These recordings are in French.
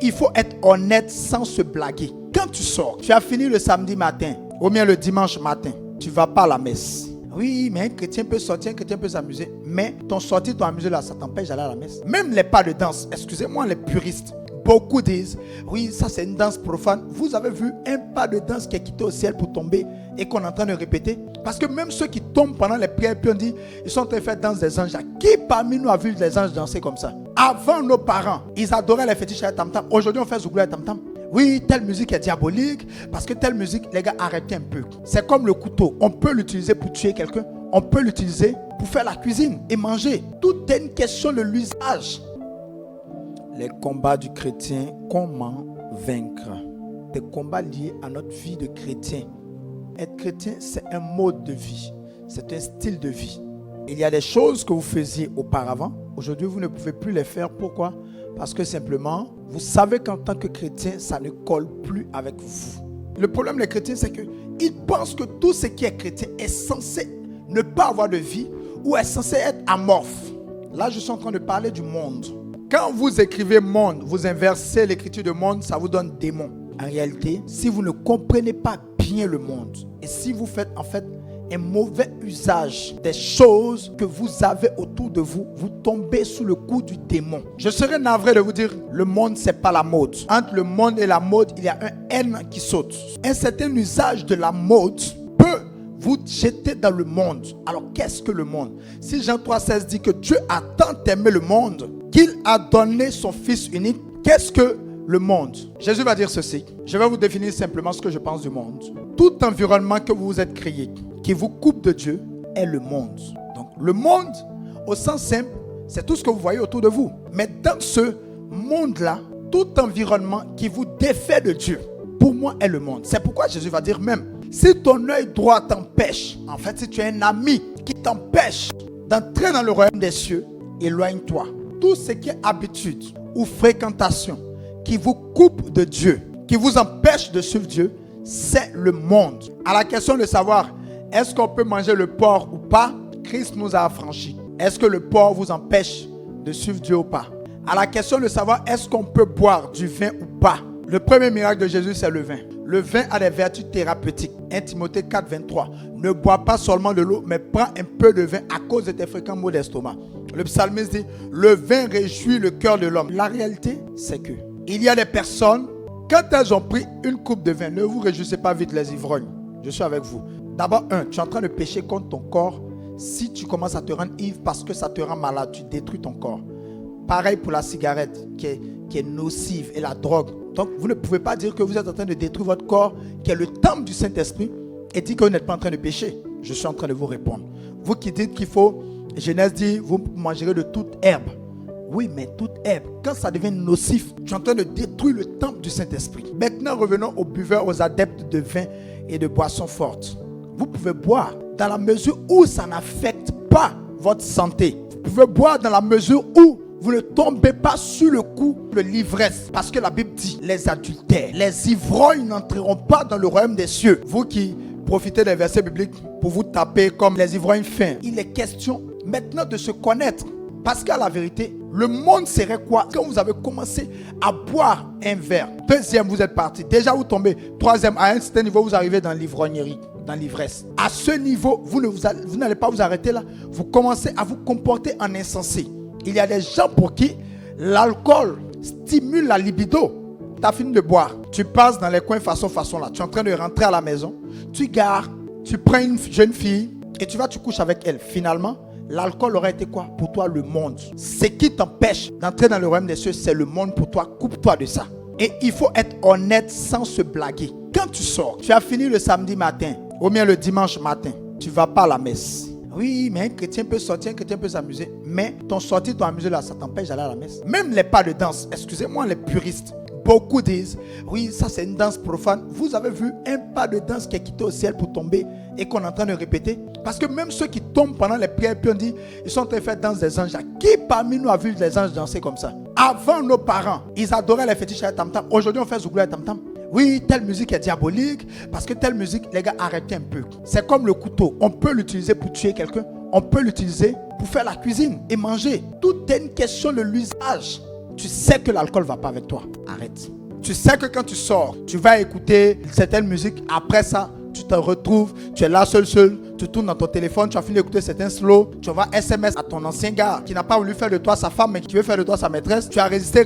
Il faut être honnête sans se blaguer. Quand tu sors, tu as fini le samedi matin, ou bien le dimanche matin, tu ne vas pas à la messe. Oui, mais un chrétien peut sortir, un chrétien peut s'amuser. Mais ton sortir, ton amuser là, ça t'empêche d'aller à la messe. Même les pas de danse, excusez-moi les puristes, beaucoup disent, oui, ça c'est une danse profane. Vous avez vu un pas de danse qui est quitté au ciel pour tomber et qu'on est en train de répéter? Parce que même ceux qui tombent pendant les prières, puis on dit, ils sont en train de faire danse des anges. Qui parmi nous a vu les anges danser comme ça? Avant, nos parents, ils adoraient les fétiches à tam-tam. Aujourd'hui, on fait zouglou à tam-tam. Oui, telle musique est diabolique, parce que telle musique, les gars, arrêtez un peu. C'est comme le couteau. On peut l'utiliser pour tuer quelqu'un. On peut l'utiliser pour faire la cuisine et manger. Tout est une question de l'usage. Les combats du chrétien, comment vaincre? Des combats liés à notre vie de chrétien. Être chrétien, c'est un mode de vie. C'est un style de vie. Il y a des choses que vous faisiez auparavant. Aujourd'hui, vous ne pouvez plus les faire. Pourquoi? Parce que simplement, vous savez qu'en tant que chrétien, ça ne colle plus avec vous. Le problème des chrétiens, c'est qu'ils pensent que tout ce qui est chrétien est censé ne pas avoir de vie ou est censé être amorphe. Là, je suis en train de parler du monde. Quand vous écrivez monde, vous inversez l'écriture de monde, ça vous donne démon. En réalité, si vous ne comprenez pas bien le monde et si vous faites en fait un mauvais usage des choses que vous avez autour de vous, vous tombez sous le coup du démon. Je serais navré de vous dire, le monde, c'est pas la mode. Entre le monde et la mode, il y a un N qui saute. Un certain usage de la mode peut vous jeter dans le monde. Alors, qu'est-ce que le monde? Si Jean 3,16 dit que Dieu a tant aimé le monde qu'il a donné son Fils unique, qu'est-ce que le monde? Jésus va dire ceci. Je vais vous définir simplement ce que je pense du monde. Tout environnement que vous vous êtes créé, qui vous coupe de Dieu, est le monde. Donc, le monde, au sens simple, c'est tout ce que vous voyez autour de vous. Mais dans ce monde-là, tout environnement qui vous défait de Dieu, pour moi, est le monde. C'est pourquoi Jésus va dire même, si ton œil droit t'empêche, en fait, si tu as un ami qui t'empêche d'entrer dans le royaume des cieux, éloigne-toi. Tout ce qui est habitude ou fréquentation qui vous coupe de Dieu, qui vous empêche de suivre Dieu, c'est le monde. À la question de savoir, est-ce qu'on peut manger le porc ou pas? Christ nous a affranchis. Est-ce que le porc vous empêche de suivre Dieu ou pas? À la question de savoir, est-ce qu'on peut boire du vin ou pas? Le premier miracle de Jésus, c'est le vin. Le vin a des vertus thérapeutiques. 1 Timothée 4, 23. Ne bois pas seulement de l'eau, mais prends un peu de vin à cause de tes fréquents maux d'estomac. Le psalmiste dit, le vin réjouit le cœur de l'homme. La réalité, c'est que il y a des personnes, quand elles ont pris une coupe de vin, ne vous réjouissez pas vite les ivrognes. Je suis avec vous. D'abord, tu es en train de pécher contre ton corps si tu commences à te rendre ivre parce que ça te rend malade, tu détruis ton corps. Pareil pour la cigarette qui est nocive et la drogue. Donc, vous ne pouvez pas dire que vous êtes en train de détruire votre corps, qui est le temple du Saint-Esprit, et dire que vous n'êtes pas en train de pécher. Je suis en train de vous répondre. Vous qui dites qu'il faut, Genèse dit, vous mangerez de toute herbe. Oui, mais toute herbe, quand ça devient nocif, tu es en train de détruire le temple du Saint-Esprit. Maintenant, revenons aux buveurs, aux adeptes de vin et de boissons fortes. Vous pouvez boire dans la mesure où ça n'affecte pas votre santé. Vous pouvez boire dans la mesure où vous ne tombez pas sur le coup de l'ivresse. Parce que la Bible dit, les adultères, les ivrognes n'entreront pas dans le royaume des cieux. Vous qui profitez des versets bibliques pour vous taper comme les ivrognes fins. Il est question maintenant de se connaître. Parce qu'à la vérité, le monde serait quoi quand vous avez commencé à boire un verre? Deuxième, vous êtes parti. Déjà, vous tombez. Troisième, à un certain niveau, vous arrivez dans l'ivrognerie, dans l'ivresse. À ce niveau, vous n'allez pas vous arrêter là. Vous commencez à vous comporter en insensé. Il y a des gens pour qui l'alcool stimule la libido. Tu as fini de boire. Tu passes dans les coins façon là. Tu es en train de rentrer à la maison. Tu gares. Tu prends une jeune fille et tu couches avec elle. Finalement, l'alcool aurait été quoi? Pour toi, le monde. Ce qui t'empêche d'entrer dans le royaume des cieux, c'est le monde pour toi. Coupe-toi de ça. Et il faut être honnête sans se blaguer. Quand tu sors, tu as fini le samedi matin, ou bien le dimanche matin, tu ne vas pas à la messe. Oui, mais un chrétien peut sortir, un chrétien peut s'amuser. Mais ton sortir, ton amuser là, ça t'empêche d'aller à la messe. Même les pas de danse, excusez-moi les puristes, beaucoup disent, oui, ça c'est une danse profane. Vous avez vu un pas de danse qui est quitté au ciel pour tomber et qu'on est en train de répéter? Parce que même ceux qui tombent pendant les prières, puis on dit, ils sont en train de faire danse des anges. Qui parmi nous a vu les anges danser comme ça? Avant, nos parents, ils adoraient les fétiches à tam-tam. Aujourd'hui, on fait zouglou à tam-tam. Oui, telle musique est diabolique, parce que telle musique, les gars, arrêtez un peu. C'est comme le couteau. On peut l'utiliser pour tuer quelqu'un. On peut l'utiliser pour faire la cuisine et manger. Tout est une question de l'usage. Tu sais que l'alcool ne va pas avec toi. Arrête. Tu sais que quand tu sors, tu vas écouter certaines musiques. Après ça, tu te retrouves, tu es là seul, tu tournes dans ton téléphone, tu as fini d'écouter certains slow, tu vas SMS à ton ancien gars qui n'a pas voulu faire de toi sa femme mais qui veut faire de toi sa maîtresse. Tu as résisté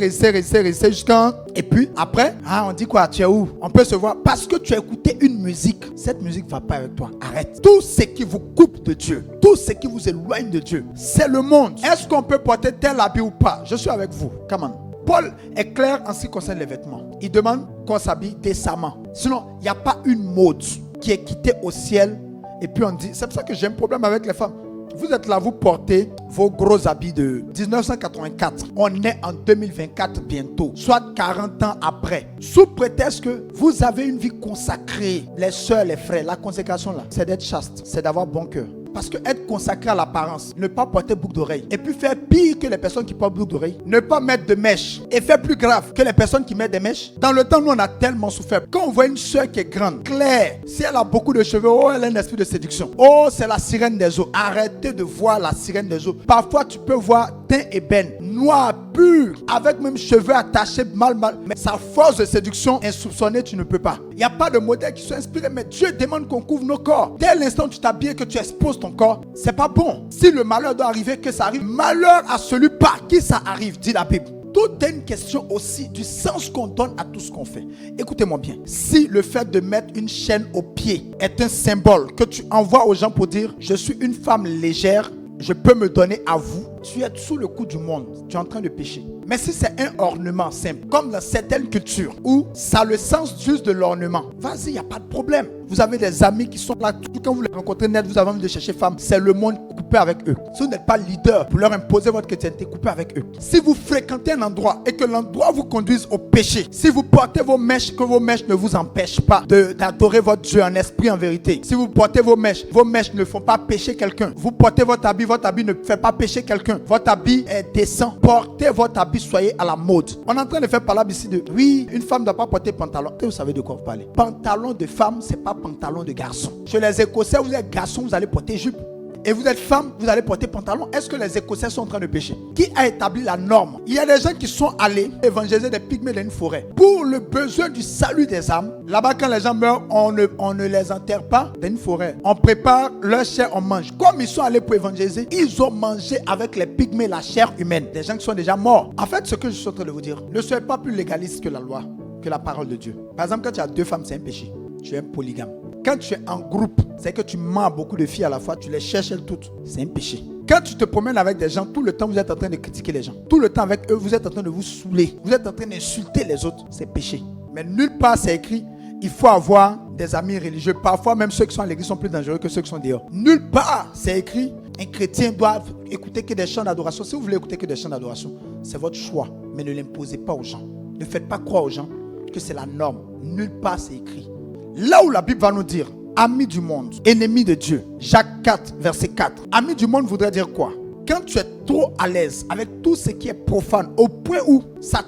jusqu'à... Et puis après, on dit quoi? Tu es où? On peut se voir parce que tu as écouté une musique. Cette musique ne va pas avec toi. Arrête. Tout ce qui vous coupe de Dieu, tout ce qui vous éloigne de Dieu, c'est le monde. Est-ce qu'on peut porter tel habit ou pas? Je suis avec vous. Come on. Paul est clair en ce qui concerne les vêtements. Il demande qu'on s'habille décemment. Sinon, il n'y a pas une mode qui est quittée au ciel. Et puis on dit, c'est pour ça que j'ai un problème avec les femmes. Vous êtes là, vous portez vos gros habits de 1984. On est en 2024 bientôt, soit 40 ans après. Sous prétexte que vous avez une vie consacrée. Les soeurs, les frères, la consécration là, c'est d'être chaste, c'est d'avoir bon cœur. Parce que être consacré à l'apparence, ne pas porter boucle d'oreille, et puis faire pire que les personnes qui portent boucle d'oreille, ne pas mettre de mèches, et faire plus grave que les personnes qui mettent des mèches. Dans le temps, nous on a tellement souffert. Quand on voit une soeur qui est grande, claire, si elle a beaucoup de cheveux, oh, elle a un esprit de séduction. Oh, c'est la sirène des eaux. Arrêtez de voir la sirène des eaux. Parfois, tu peux voir teint ébène, noir, pur, avec même cheveux attachés mal, mais sa force de séduction insoupçonnée, tu ne peux pas. Il n'y a pas de modèle qui soit inspiré, mais Dieu demande qu'on couvre nos corps. Dès l'instant où tu t'habilles, que tu exposes ton corps, c'est pas bon. Si le malheur doit arriver, que ça arrive. Malheur à celui par qui ça arrive, dit la Bible. Tout est une question aussi du sens qu'on donne à tout ce qu'on fait. Écoutez-moi bien. Si le fait de mettre une chaîne au pied est un symbole que tu envoies aux gens pour dire « Je suis une femme légère, je peux me donner à vous », tu es sous le coup du monde. Tu es en train de pécher. Mais si c'est un ornement simple, comme dans certaines cultures, où ça a le sens juste de l'ornement, vas-y, il n'y a pas de problème. Vous avez des amis qui sont là, quand vous les rencontrez net, vous avez envie de chercher femme, c'est le monde, coupé avec eux. Si vous n'êtes pas leader pour leur imposer votre chrétienté, coupé avec eux. Si vous fréquentez un endroit et que l'endroit vous conduise au péché, si vous portez vos mèches, que vos mèches ne vous empêchent pas d'adorer votre Dieu en esprit, en vérité. Si vous portez vos mèches ne font pas pécher quelqu'un. Vous portez votre habit ne fait pas pécher quelqu'un. Votre habit est décent. Portez votre habit, soyez à la mode. On est en train de faire parler ici de, oui, une femme ne doit pas porter pantalon. Vous savez de quoi vous parlez. Pantalon de femme, c'est pas pantalon de garçon. Chez les Écossais, vous êtes garçon, vous allez porter jupe. Et vous êtes femme, vous allez porter pantalon. Est-ce que les Écossais sont en train de pécher? Qui a établi la norme? Il y a des gens qui sont allés évangéliser des pygmées dans une forêt pour le besoin du salut des âmes. Là-bas, quand les gens meurent, on ne les enterre pas dans une forêt. On prépare leur chair, on mange. Comme ils sont allés pour évangéliser, ils ont mangé avec les pygmées la chair humaine. Des gens qui sont déjà morts. En fait, ce que je suis en train de vous dire, ne soyez pas plus légaliste que la loi, que la parole de Dieu. Par exemple, quand tu as 2 femmes, c'est un péché. Tu es un polygame. Quand tu es en groupe, c'est que tu mens à beaucoup de filles à la fois, tu les cherches elles toutes. C'est un péché. Quand tu te promènes avec des gens, tout le temps vous êtes en train de critiquer les gens. Tout le temps avec eux, vous êtes en train de vous saouler. Vous êtes en train d'insulter les autres. C'est péché. Mais nulle part c'est écrit, il faut avoir des amis religieux. Parfois même ceux qui sont à l'église sont plus dangereux que ceux qui sont dehors. Nulle part c'est écrit, un chrétien doit écouter que des chants d'adoration. Si vous voulez écouter que des chants d'adoration, c'est votre choix. Mais ne l'imposez pas aux gens. Ne faites pas croire aux gens que c'est la norme. Nulle part c'est écrit. Là où la Bible va nous dire, amis du monde, ennemis de Dieu. Jacques 4, verset 4. Amis du monde voudrait dire quoi? Quand tu es trop à l'aise avec tout ce qui est profane, au point où ça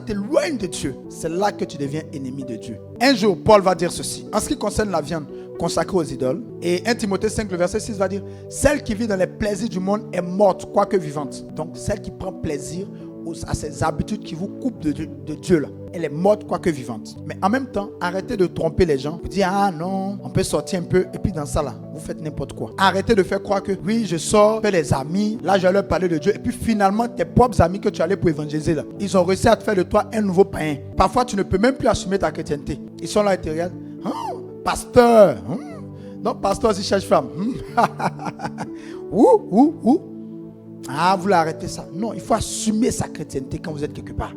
t'éloigne de Dieu, c'est là que tu deviens ennemi de Dieu. Un jour, Paul va dire ceci. En ce qui concerne la viande consacrée aux idoles, et 1 Timothée 5, le verset 6 va dire, celle qui vit dans les plaisirs du monde est morte, quoique vivante. Donc, celle qui prend plaisir à ces habitudes qui vous coupent de Dieu là, elle est morte quoique vivante. Mais en même temps, arrêtez de tromper les gens. Vous dites, ah non, on peut sortir un peu. Et puis dans ça là, vous faites n'importe quoi. Arrêtez de faire croire que oui, je sors, je fais les amis. Là, je vais leur parler de Dieu. Et puis finalement, tes propres amis que tu allais pour évangéliser là, ils ont réussi à te faire de toi un nouveau païen. Parfois, tu ne peux même plus assumer ta chrétienté. Ils sont là et te regardent. Pasteur. Non, pasteur aussi cherche femme. Ah, vous l'arrêtez ça. Non, il faut assumer sa chrétienté quand vous êtes quelque part.